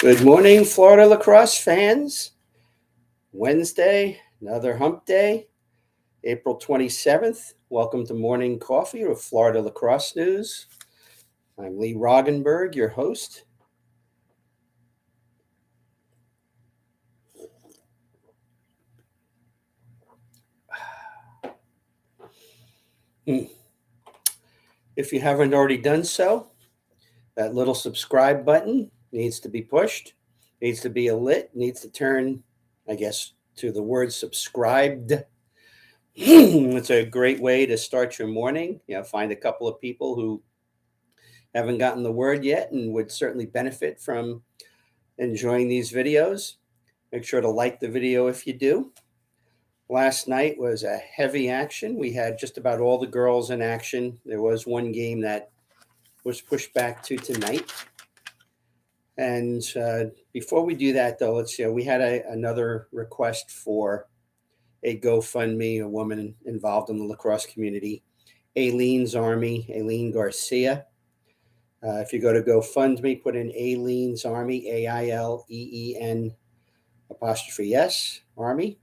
Good morning, Florida lacrosse fans. Wednesday, another hump day, April 27th. Welcome to Morning Coffee with Florida Lacrosse News. I'm Lee Roggenberg, your host. If you haven't already done so, that little subscribe button needs to be pushed, needs to be lit, needs to turn, to the word subscribed. It's a great way to start your morning. Find a couple of people who haven't gotten the word yet and would certainly benefit from enjoying these videos. Make sure to like the video if you do. Last night was a heavy action. We had just about all the girls in action. There was one game that was pushed back to tonight. And before we do that, though, we had another request for a GoFundMe, a woman involved in the lacrosse community, Aileen's Army, Aileen Garcia. If you go to GoFundMe, put in Aileen's Army, AILEEN '*S, Army,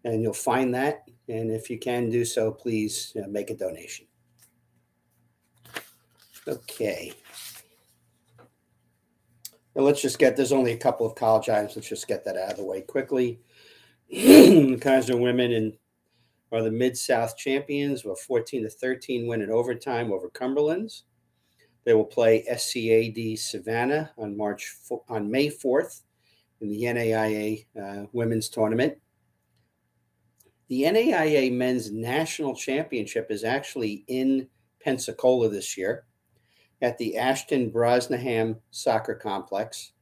and you'll find that. And if you can do so, please make a donation. Okay. Now let's just there's only a couple of college items. Let's just get that out of the way quickly. Kaiser women are the Mid-South champions with a 14-13 win in overtime over Cumberland's. They will play SCAD Savannah on May 4th in the NAIA women's tournament. The NAIA men's national championship is actually in Pensacola this year at the Ashton Brosnaham Soccer Complex.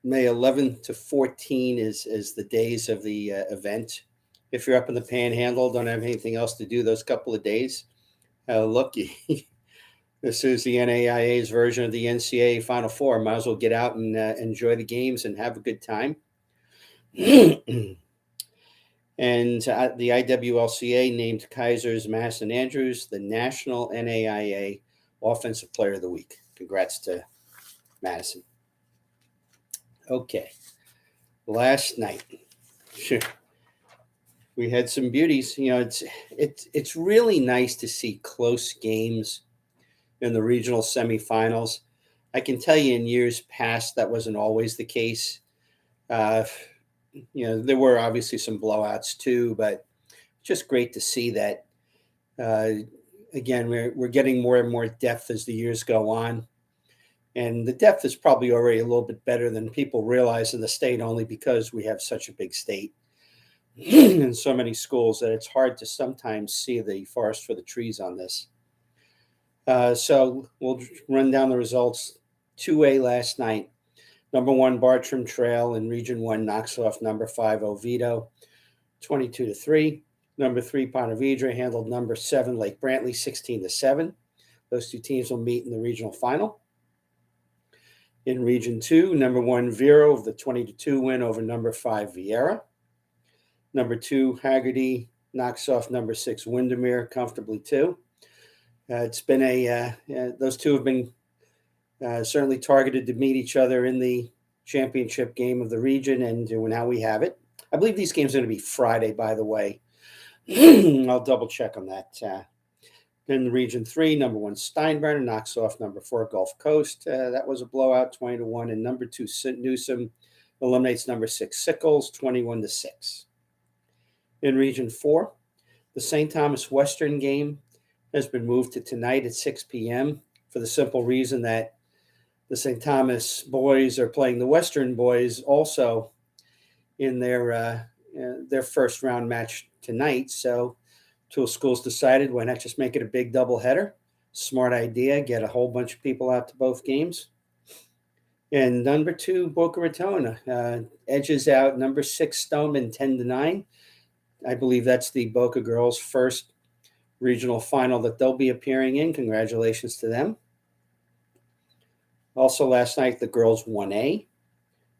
May 11th to 14 is the days of the event. If you're up in the Panhandle, don't have anything else to do those couple of days, look, this is the NAIA's version of the NCAA Final Four. Might as well get out and enjoy the games and have a good time. And the IWLCA named Kaiser's Madison Andrews the National NAIA Offensive Player of the Week. Congrats to Madison. Okay. Last night, we had some beauties. It's really nice to see close games in the regional semifinals. I can tell you in years past that wasn't always the case. There were obviously some blowouts too, but just great to see that. Again, we're getting more and more depth as the years go on. And the depth is probably already a little bit better than people realize in the state, only because we have such a big state and so many schools that it's hard to sometimes see the forest for the trees on this. So we'll run down the results. 2A last night. Number 1, Bartram Trail in Region 1 knocks off number 5, Oviedo, 22-3. Number 3, Ponte Vedra handled number 7, Lake Brantley, 16-7. Those two teams will meet in the regional final. In Region 2, number 1, Vero of the 20-2 win over number 5, Vieira. Number 2, Haggerty knocks off number 6, Windermere, comfortably too. It's been those two have been certainly targeted to meet each other in the championship game of the region, and now we have it. I believe these games are going to be Friday, by the way. I'll double check on that. In Region 3, number 1, Steinbrenner knocks off number 4, Gulf Coast. That was a blowout, 20-1. And number 2, Newsom eliminates number 6, Sickles, 21-6. In Region 4, the St. Thomas Western game has been moved to tonight at 6 p.m. for the simple reason that the St. Thomas boys are playing the Western boys also in their first round match tonight. So two schools decided, why not just make it a big doubleheader? Smart idea, get a whole bunch of people out to both games. And number 2, Boca Raton edges out number 6, Stoneman, 10-9. I believe that's the Boca girls' first regional final that they'll be appearing in. Congratulations to them. Also last night, the girls 1A.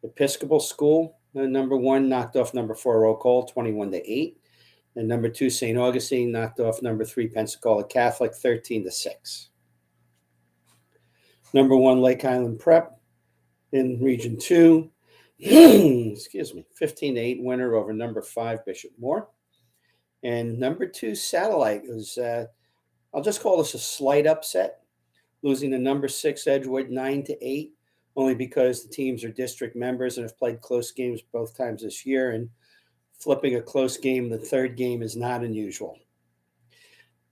Episcopal School, number 1, knocked off number 4, Oak Hall, 21-8. And number 2, St. Augustine, knocked off number 3, Pensacola Catholic, 13-6. Number 1, Lake Island Prep In Region 2, excuse me, 15-8 winner over number 5 Bishop Moore. And number 2 Satellite was, I'll just call this a slight upset, losing to number 6 Edgewood 9-8, only because the teams are district members and have played close games both times this year. And flipping a close game, the third game, is not unusual.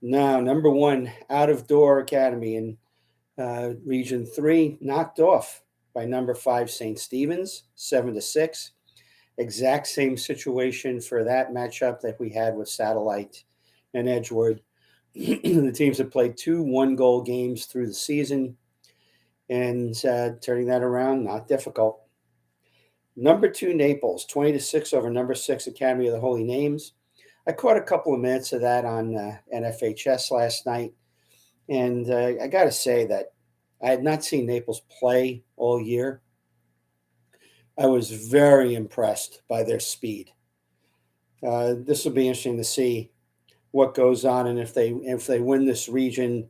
Now, number 1 Out of Door Academy in Region 3 knocked off by number 5 St. Stephen's 7-6. Exact same situation for that matchup that we had with Satellite and Edgewood. The teams have played 2 one-goal games through the season, and turning that around, not difficult. Number 2 Naples 20-6 over number 6 Academy of the Holy Names. I caught a couple of minutes of that on NFHS last night, and I got to say that I had not seen Naples play all year. I was very impressed by their speed. This will be interesting to see what goes on, and if they win this region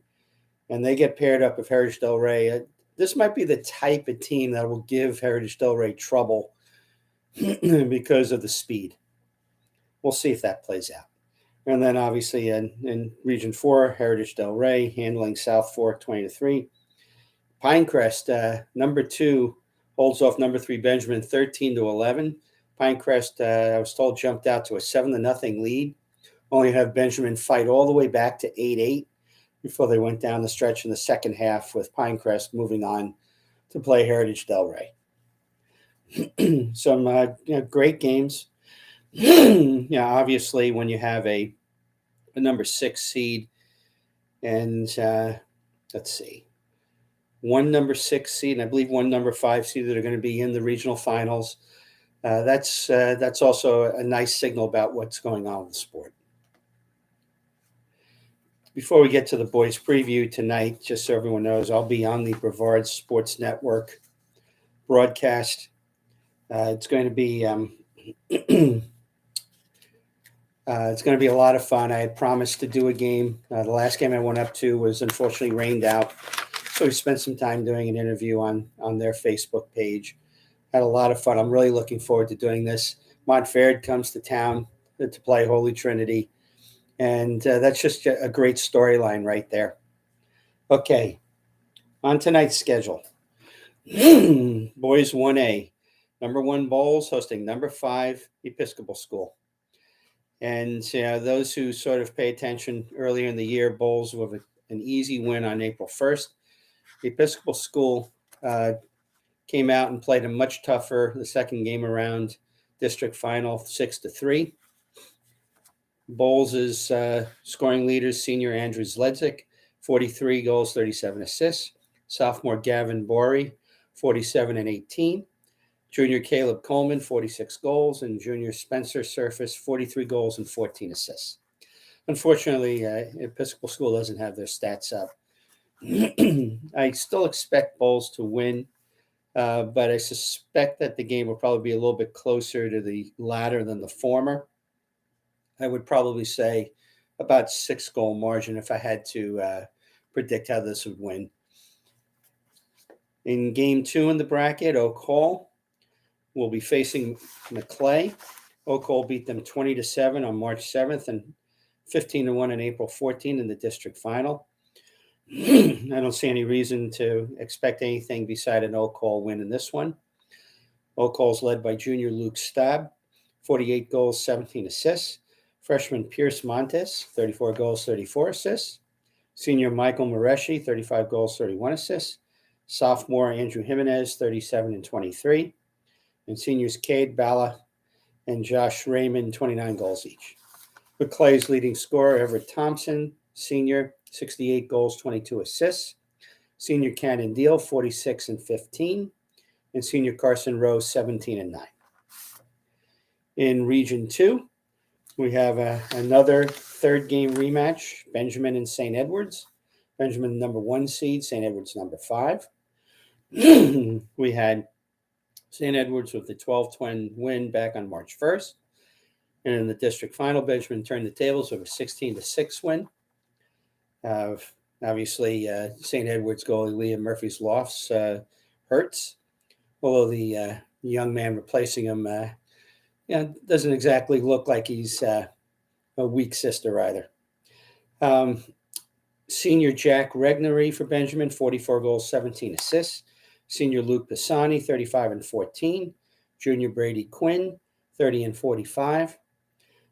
and they get paired up with Heritage Del Rey, this might be the type of team that will give Heritage Del Rey trouble because of the speed. We'll see if that plays out. And then obviously in Region 4, Heritage Del Rey handling South Fork 20-3. Pinecrest, number 2, holds off number 3 Benjamin 13-11. Pinecrest, I was told, jumped out to a 7-0 lead. Only have Benjamin fight all the way back to 8-8 before they went down the stretch in the second half, with Pinecrest moving on to play Heritage Del Rey. Some great games. Obviously, when you have a number 6 seed and let's see, 1 number 6 seed and I believe 1 number 5 seed that are going to be in the regional finals, that's also a nice signal about what's going on with the sport. Before we get to the boys preview tonight, just so everyone knows, I'll be on the Brevard Sports Network broadcast. It's going to be it's going to be a lot of fun. I had promised to do a game. The last game I went up to was unfortunately rained out, so we spent some time doing an interview on their Facebook page. Had a lot of fun. I'm really looking forward to doing this. Montford comes to town to play Holy Trinity, and that's just a great storyline right there. Okay, on tonight's schedule. Boys 1A, number 1 Bowls hosting number 5 Episcopal School. And those who sort of pay attention earlier in the year, Bowls with an easy win on April 1st. The Episcopal School came out and played a much tougher, the second game around, district final 6-3. Bowls' scoring leaders, senior Andrew Zledzik, 43 goals, 37 assists. Sophomore Gavin Borey, 47 and 18. Junior Caleb Coleman, 46 goals, and junior Spencer Surface, 43 goals and 14 assists. Unfortunately, Episcopal School doesn't have their stats up. I still expect Bowls to win, but I suspect that the game will probably be a little bit closer to the latter than the former. I would probably say about 6-goal margin if I had to predict how this would win. In game 2 in the bracket, Oak Hall will be facing McClay. Oak Hall beat them 20-7 on March 7th and 15-1 on April 14th in the district final. I don't see any reason to expect anything beside an Oak Hall win in this one. Oak Hall's led by junior Luke Stab, 48 goals, 17 assists. Freshman Pierce Montes, 34 goals, 34 assists. Senior Michael Mareshi, 35 goals, 31 assists. Sophomore Andrew Jimenez, 37 and 23. And seniors Cade Bala and Josh Raymond, 29 goals each. McClay's leading scorer, Everett Thompson, senior, 68 goals, 22 assists. Senior Cannon Deal, 46 and 15. And senior Carson Rose, 17 and 9. In Region 2, we have another third game rematch, Benjamin and St. Edwards. Benjamin, number 1 seed, St. Edwards, number 5. We had St. Edwards with the 12-20 win back on March 1st. And in the district final, Benjamin turned the tables with a 16-6 win. Obviously, St. Edwards goalie Liam Murphy's loss hurts. although the young man replacing him doesn't exactly look like he's a weak sister either. Senior Jack Regnery for Benjamin, 44 goals, 17 assists. Senior Luke Pisani, 35 and 14. Junior Brady Quinn, 30 and 45.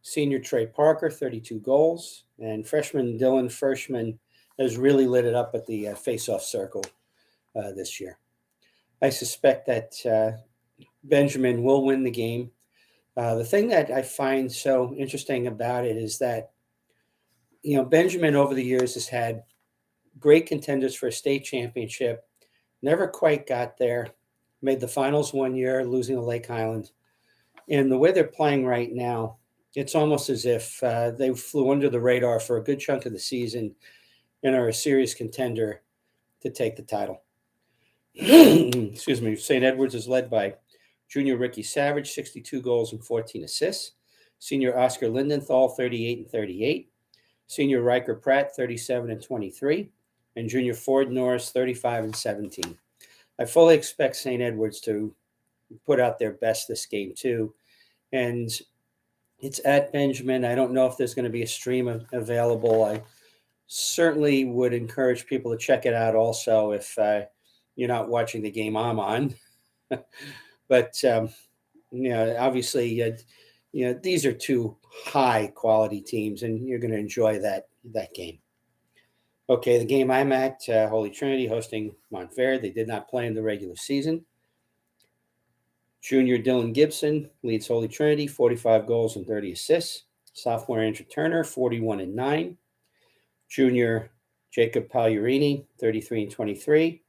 Senior Trey Parker, 32 goals. And freshman Dylan Freshman has really lit it up at the face-off circle this year. I suspect that Benjamin will win the game. The thing that I find so interesting about it is that, Benjamin over the years has had great contenders for a state championship, never quite got there, made the finals one year, losing to Lake Highland. And the way they're playing right now, it's almost as if they flew under the radar for a good chunk of the season and are a serious contender to take the title. Excuse me. St. Edwards is led by junior Ricky Savage, 62 goals and 14 assists. Senior Oscar Lindenthal, 38 and 38. Senior Riker Pratt, 37 and 23. And junior Ford Norris, 35 and 17. I fully expect St. Edwards to put out their best this game too. And it's at Benjamin. I don't know if there's going to be a stream available. I certainly would encourage people to check it out also if you're not watching the game I'm on. But, obviously, these are two high quality teams and you're going to enjoy that game. Okay, the game I'm at, Holy Trinity hosting Montverde. They did not play in the regular season. Junior Dylan Gibson leads Holy Trinity, 45 goals and 30 assists. Sophomore Andrew Turner, 41 and 9. Junior Jacob Pagliarini, 33 and 23.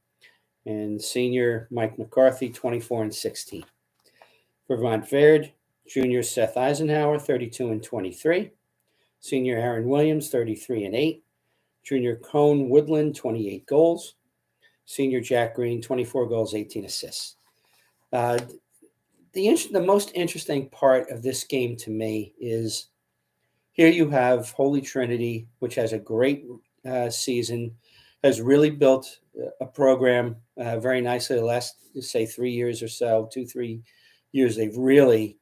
And senior Mike McCarthy, 24 and 16. For Montverde, junior Seth Eisenhower, 32 and 23. Senior Aaron Williams, 33 and 8. Junior Cone Woodland, 28 goals. Senior Jack Green, 24 goals, 18 assists. The most interesting part of this game to me is here you have Holy Trinity, which has a great season, has really built a program very nicely the last, say, 3 years or so, 2-3 years. They've really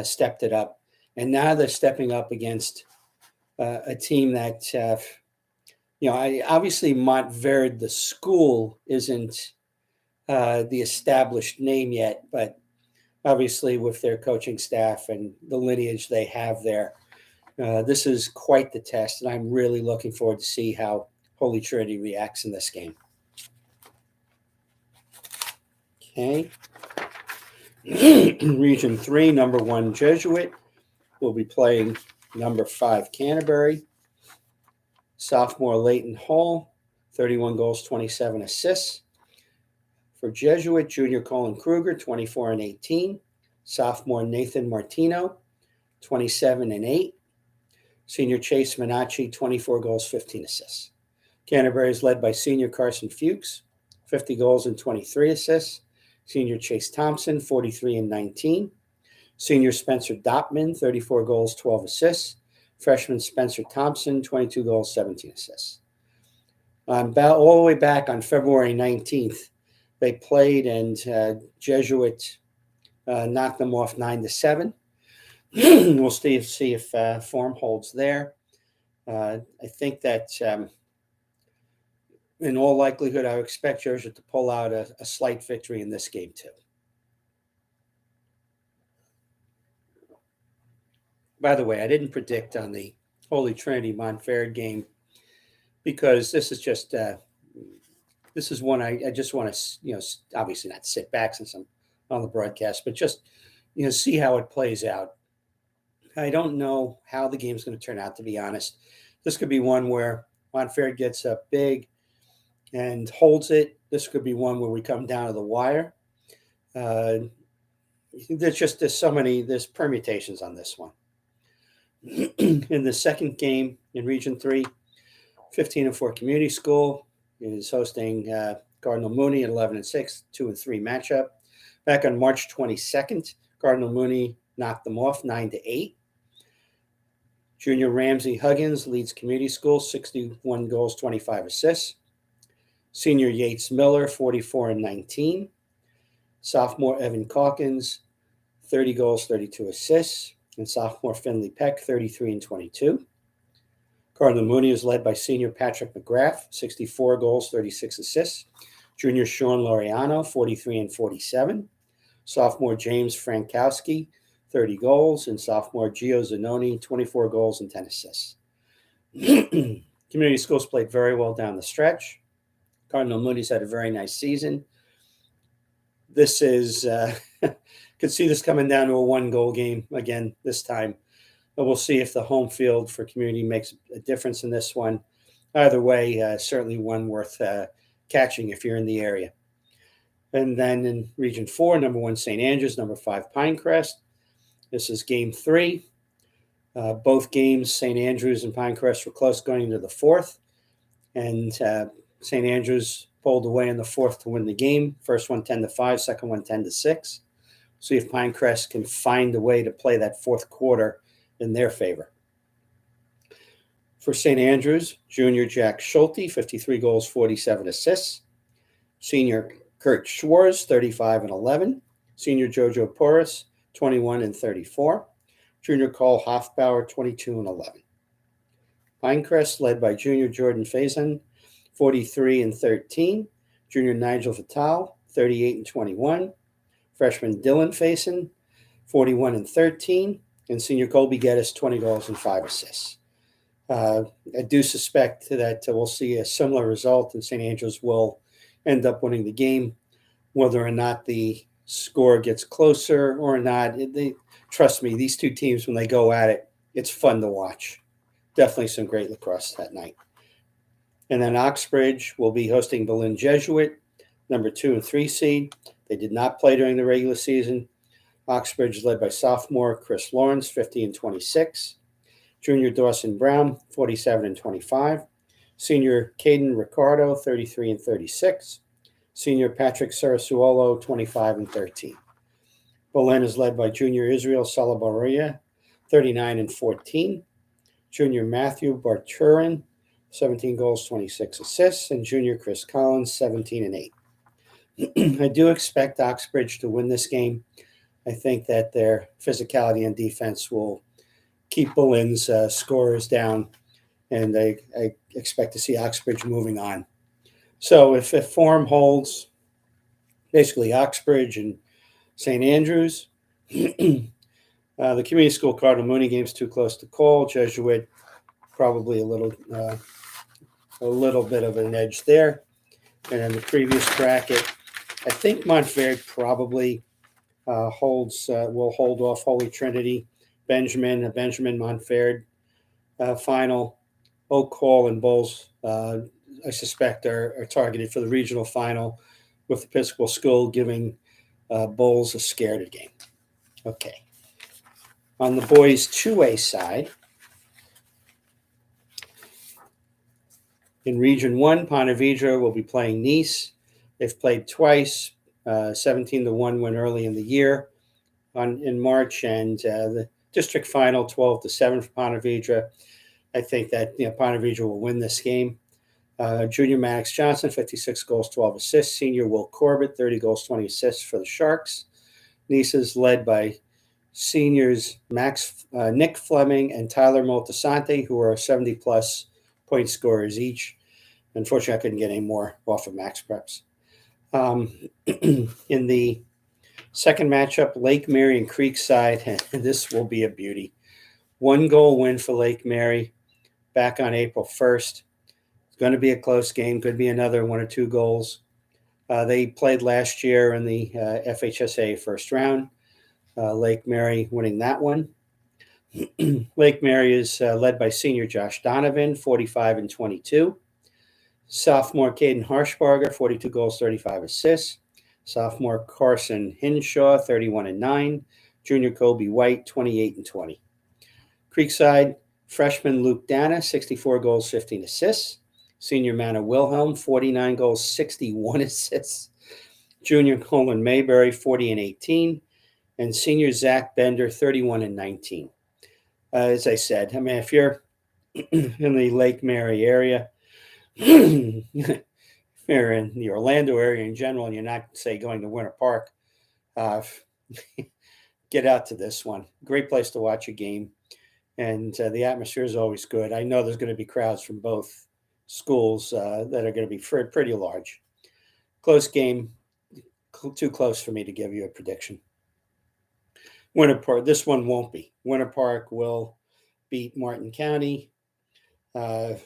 stepped it up. And now they're stepping up against a team that, obviously Montverde, the school, isn't the established name yet, but obviously with their coaching staff and the lineage they have there, this is quite the test, and I'm really looking forward to see how Holy Trinity reacts in this game. Okay. Region 3, number 1 Jesuit will be playing number 5 Canterbury. Sophomore Leighton Hall, 31 goals, 27 assists. For Jesuit, junior Colin Kruger, 24 and 18. Sophomore Nathan Martino, 27 and 8. Senior Chase Minacci, 24 goals, 15 assists. Canterbury is led by senior Carson Fuchs, 50 goals and 23 assists. Senior Chase Thompson, 43 and 19. Senior Spencer Dotman, 34 goals, 12 assists. Freshman Spencer Thompson, 22 goals, 17 assists. All the way back on February 19th, they played and Jesuit knocked them off 9-7. We'll see if form holds there. I think that in all likelihood, I expect Jesuit to pull out a slight victory in this game too. By the way, I didn't predict on the Holy Trinity Montverde game because this is just this is one I just want to obviously not sit back since I'm on the broadcast, but just see how it plays out. I don't know how the game's going to turn out, to be honest. This could be one where Montverde gets up big and holds it. This could be one where we come down to the wire. There's permutations on this one. In the second game in Region 3, 15-4 Community School is hosting Cardinal Mooney at 11-6, 2-3 matchup. Back on March 22nd, Cardinal Mooney knocked them off 9-8. Junior Ramsey Huggins leads Community School, 61 goals, 25 assists. Senior Yates Miller, 44 and 19. Sophomore Evan Calkins, 30 goals, 32 assists. And sophomore Finley Peck, 33 and 22. Cardinal Mooney is led by senior Patrick McGrath, 64 goals, 36 assists. Junior Sean Laureano, 43 and 47. Sophomore James Frankowski, 30 goals. And sophomore Gio Zanoni, 24 goals and 10 assists. Community schools played very well down the stretch. Cardinal Mooney's had a very nice season. This is, could see this coming down to a 1-goal game again this time. But we'll see if the home field for community makes a difference in this one. Either way, certainly one worth catching if you're in the area. And then in Region 4, number 1, St. Andrews, number 5, Pinecrest. This is Game 3. Both games, St. Andrews and Pinecrest, were close going into the 4th. And St. Andrews pulled away in the 4th to win the game. First one 10-5, second one 10-6. See if Pinecrest can find a way to play that 4th quarter in their favor. For St. Andrews, junior Jack Schulte, 53 goals, 47 assists. Senior Kurt Schwartz, 35 and 11. Senior Jojo Porras, 21 and 34. Junior Cole Hoffbauer, 22 and 11. Pinecrest, led by junior Jordan Faison, 43 and 13. Junior Nigel Vital, 38 and 21. Freshman Dylan Faison, 41 and 13. And senior Colby Geddes, 20 goals and 5 assists. I do suspect that we'll see a similar result, and St. Andrews will end up winning the game. Whether or not the score gets closer or not, trust me, these two teams, when they go at it, it's fun to watch. Definitely some great lacrosse that night. And then Oxbridge will be hosting Berlin Jesuit, number 2 and 3 seed. They did not play during the regular season. Oxbridge led by sophomore Chris Lawrence, 50 and 26. Junior Dawson Brown, 47 and 25. Senior Caden Ricardo, 33 and 36. Senior Patrick Sarasuolo, 25 and 13. Berlin is led by junior Israel Salabaria, 39 and 14. Junior Matthew Barturin, 17 goals, 26 assists. And junior Chris Collins, 17 and 8. I do expect Oxbridge to win this game. I think that their physicality and defense will keep Berlin's scorers down, and I expect to see Oxbridge moving on. So if form holds, basically Oxbridge and St. Andrews, the community school Cardinal Mooney game's too close to call. Jesuit probably a little bit of an edge there. And in the previous bracket, I think Montverde probably will hold off Holy Trinity. Benjamin Montverde final. Oak Hall and Bowles, I suspect, are targeted for the regional final, with Episcopal School giving Bowles a scared game. Okay. On the boys 2A side, in Region 1, Ponte Vedra will be playing Nice. They've played twice, 17-1 win early in the year in March, and the district final 12-7 for Ponte Vedra. I think that Ponte Vedra will win this game. Junior Maddox Johnson, 56 goals, 12 assists. Senior Will Corbett, 30 goals, 20 assists for the Sharks. Nice is led by seniors Nick Fleming and Tyler Moltisanti, who are 70-plus point scorers each. Unfortunately, I couldn't get any more off of Max Preps. In the second matchup, Lake Mary and Creekside, and this will be a beauty. 1-goal win for Lake Mary back on April 1st. It's going to be a close game. Could be another 1 or 2 goals. They played last year in the FHSA first round. Lake Mary winning that one. Lake Mary is led by senior Josh Donovan, 45 and 22. Sophomore Caden Harshbarger, 42 goals, 35 assists. Sophomore Carson Hinshaw, 31 and 9. Junior Kobe White, 28 and 20. Creekside, freshman Luke Dana, 64 goals, 15 assists. Senior Manna Wilhelm, 49 goals, 61 assists. Junior Colin Mayberry, 40 and 18. And senior Zach Bender, 31 and 19. As I said, I mean, if you're in the Lake Mary area, if you're in the Orlando area in general, and you're not, say, going to Winter Park, uh, get out to this one. Great place to watch a game. And the atmosphere is always good. I know there's going to be crowds from both schools that are going to be pretty large. Close game, too close for me to give you a prediction. Winter Park, this one won't be. Winter Park will beat Martin County. They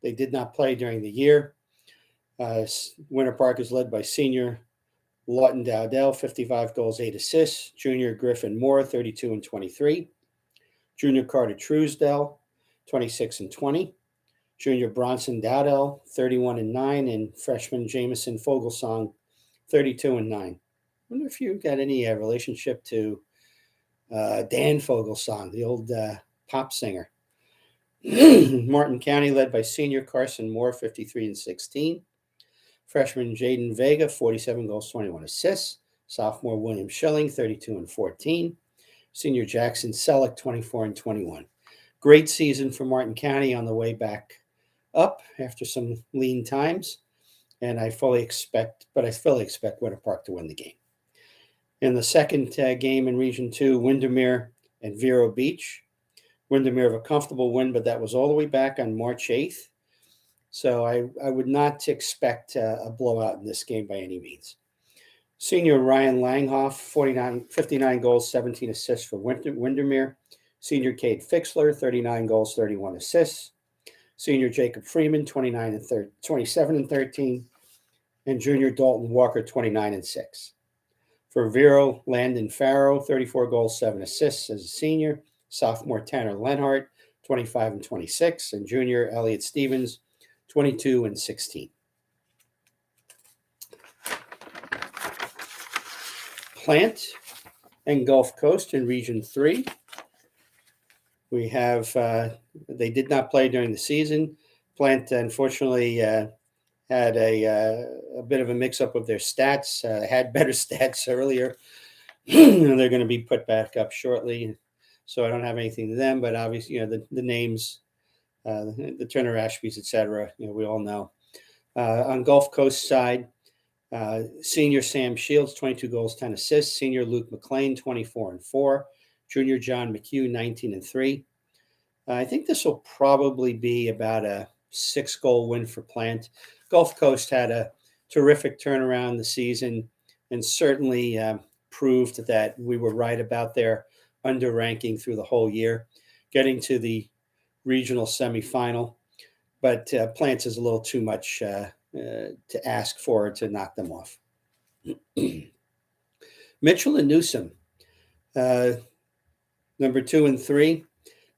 did not play during the year. Winter Park is led by senior Lawton Dowdell, 55 goals, 8 assists. Junior Griffin Moore, 32 and 23. Junior Carter Truesdell, 26 and 20. Junior Bronson Dowdell, 31 and 9. And freshman Jamison Fogelsong, 32 and 9. I wonder if you got any relationship to Dan Fogelsong, the old pop singer. Martin County led by senior Carson Moore, 53 and 16. Freshman Jaden Vega, 47 goals, 21 assists. Sophomore William Schilling, 32 and 14. Senior Jackson Selleck, 24 and 21. Great season for Martin County on the way back up after some lean times. And I fully expect Winter Park to win the game. In the second game in Region 2, Windermere and Vero Beach. Windermere have a comfortable win, but that was all the way back on March 8th. So I would not expect a blowout in this game by any means. Senior Ryan Langhoff, 59 goals, 17 assists for Windermere. Senior Cade Fixler, 39 goals, 31 assists. Senior Jacob Freeman, 27 and 13. And junior Dalton Walker, 29 and 6. For Vero, Landon Farrow, 34 goals, 7 assists as a senior. Sophomore Tanner Lenhart, 25 and 26. And junior Elliot Stevens, 22 and 16. Plant and Gulf Coast in Region 3. We have, they did not play during the season. Plant, unfortunately, had a bit of a mix-up of their stats, had better stats earlier. They're going to be put back up shortly. So I don't have anything to them, but obviously, the names, the Turner Ashbys, et cetera, we all know. On Gulf Coast side, senior Sam Shields, 22 goals, 10 assists. Senior Luke McLean, 24 and 4. Junior John McHugh, 19 and 3. I think this will probably be about a 6-goal win for Plant. Gulf Coast had a terrific turnaround this season and certainly proved that we were right about their under-ranking through the whole year, getting to the regional semifinal. But Plants is a little too much to ask for to knock them off. Mitchell and Newsom, number 2 and 3.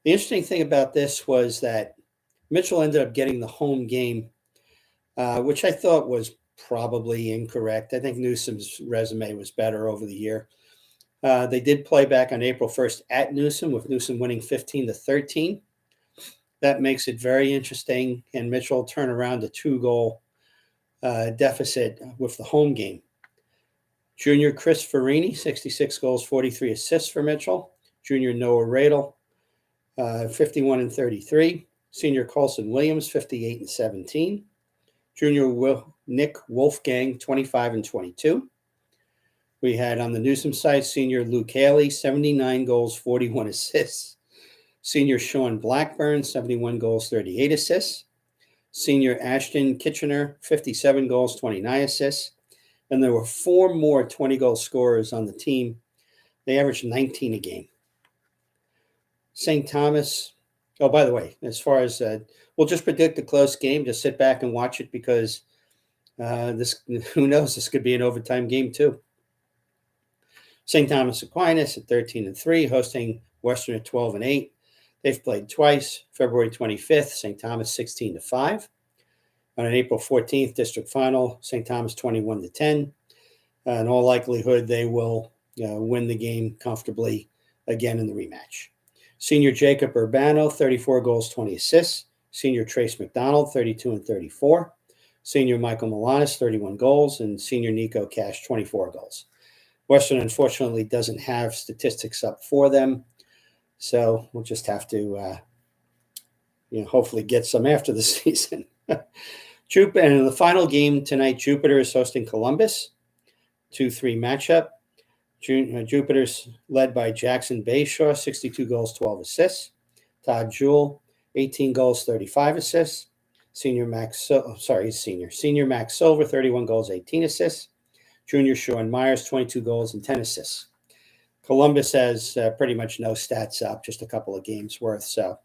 The interesting thing about this was that Mitchell ended up getting the home game, which I thought was probably incorrect. I think Newsom's resume was better over the year. They did play back on April 1st at Newsom, with Newsom winning 15-13. That makes it very interesting, and Mitchell turned around a 2-goal deficit with the home game. Junior Chris Farini, 66 goals, 43 assists for Mitchell. Junior Noah Radel, 51 and 33. Senior Colson Williams, 58 and 17. Junior Nick Wolfgang, 25 and 22. We had on the Newsom side, senior Luke Haley, 79 goals, 41 assists. Senior Sean Blackburn, 71 goals, 38 assists. Senior Ashton Kitchener, 57 goals, 29 assists. And there were 4 more 20-goal scorers on the team. They averaged 19 a game. St. Thomas, oh, by the way, as far as we'll just predict a close game, just sit back and watch it, because who knows, this could be an overtime game too. St. Thomas Aquinas at 13 and 3, hosting Western at 12 and 8. They've played twice. February 25th, St. Thomas 16-5. On an April 14th district final, St. Thomas 21-10. In all likelihood, they will win the game comfortably again in the rematch. Senior Jacob Urbano, 34 goals, 20 assists. Senior Trace McDonald, 32 and 34. Senior Michael Milanis, 31 goals. And senior Nico Cash, 24 goals. Western, unfortunately, doesn't have statistics up for them. So we'll just have to, hopefully get some after the season. And in the final game tonight, Jupiter is hosting Columbus, 2-3 matchup. Jupiter's led by Jackson Bayshaw, 62 goals, 12 assists. Todd Jewell, 18 goals, 35 assists. Senior Max Silver, 31 goals, 18 assists. Junior Sean Myers, 22 goals and 10 assists. Columbus has pretty much no stats up, just a couple of games worth, so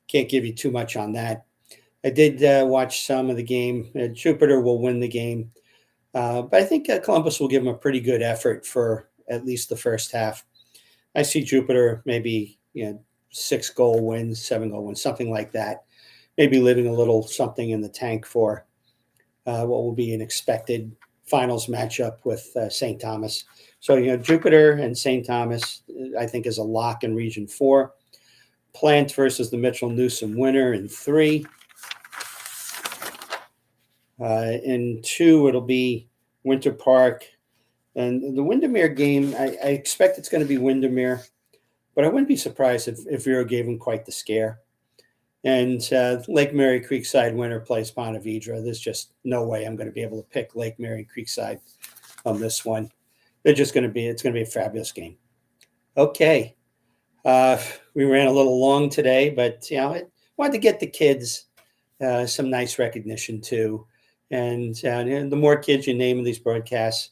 can't give you too much on that. I did watch some of the game. Jupiter will win the game, but I think Columbus will give them a pretty good effort for at least the first half. I see Jupiter maybe 6-goal wins, 7-goal wins, something like that. Maybe leaving a little something in the tank for what will be an expected finals matchup with St. Thomas. So, Jupiter and St. Thomas, I think, is a lock in Region 4. Plant versus the Mitchell Newsom winner in 3. In 2, it'll be Winter Park. And the Windermere game, I expect it's going to be Windermere, but I wouldn't be surprised if Vero gave them quite the scare. And Lake Mary Creekside winner plays Ponte Vedra. There's just no way I'm going to be able to pick Lake Mary Creekside on this one. It's going to be a fabulous game. Okay. We ran a little long today, but I wanted to get the kids some nice recognition too. And the more kids you name in these broadcasts,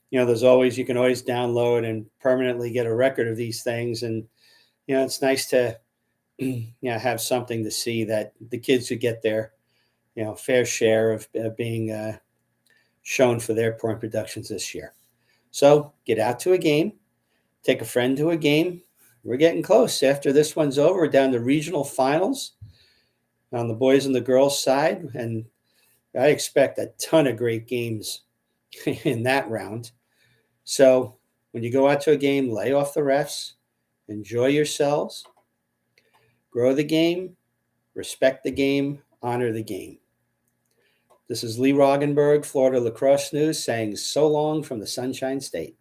you can always download and permanently get a record of these things. And it's nice to have something to see that the kids who get their fair share of being shown for their point productions this year. So get out to a game, take a friend to a game. We're getting close. After this one's over, we're down to regional finals on the boys and the girls side, and I expect a ton of great games in that round. So when you go out to a game, lay off the refs, enjoy yourselves, grow the game, respect the game, honor the game. This is Lee Roggenberg, Florida Lacrosse News, saying so long from the Sunshine State.